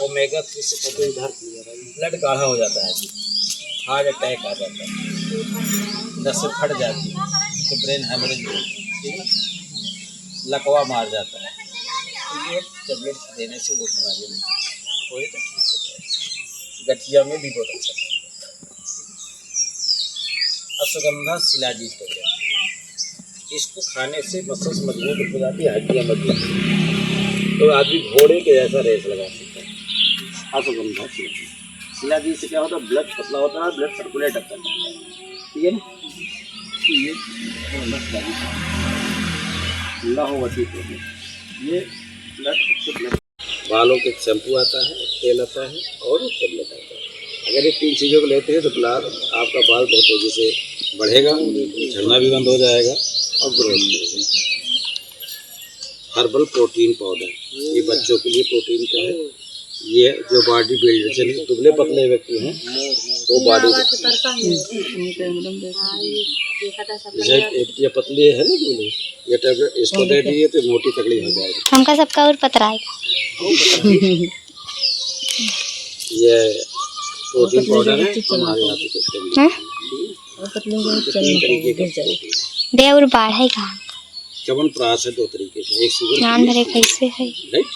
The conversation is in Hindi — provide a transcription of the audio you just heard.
ओमेगा 3 से फोटो इधर ब्लड गाढ़ा हो जाता है, हार्ट अटैक आ जाता है, नसें फट जाती है तो ब्रेन हेमरेज होती है, लकवा मार जाता है। तो ये टेबलेट देने से वो बीमारी नहीं कोई तो ठीक हो जाए। गठिया में भी बहुत अच्छा है। अश्वगंधा शिलाजीत हो गया, इसको खाने से मसल्स मजबूत हो जाती है, हड्डियाँ मजबूत होती हैं, तो आदमी घोड़े के जैसा रेस लगा सकता है। अश्वगंधा शिलाजीत से क्या होता है, ब्लड पतला होता है, ब्लड सर्कुलेट करता है, ठीक है ना। तो ये लहवती ये ब्लड बालों के शैम्पू आता है, तेल आता है और टेबलेट आता है। अगर ये 3 चीज़ों को लेते हैं तो बाल आपका बाल बहुत तेज़ी से बढ़ेगा, झड़ना भी बंद हो जाएगा और ग्रोथ करेगा। हर्बल प्रोटीन पाउडर, ये बच्चों के लिए प्रोटीन का है। ये जो बॉडी बिल्डर से दुबले पतले व्यक्ति हैं वो बॉडी ये पतली है ना दुबले, ये टेबलेट इसको दे दिए तो मोटी तगड़ी हो जाएगी। हमका सबका और पतराएगा। ये प्रोटीन पाउडर है हमारे यहाँ पे दे और बाढ़े कहाँ च्यवनप्राश है, 2 तरीके से, एक शुगर नान भरे कैसे है। राइट।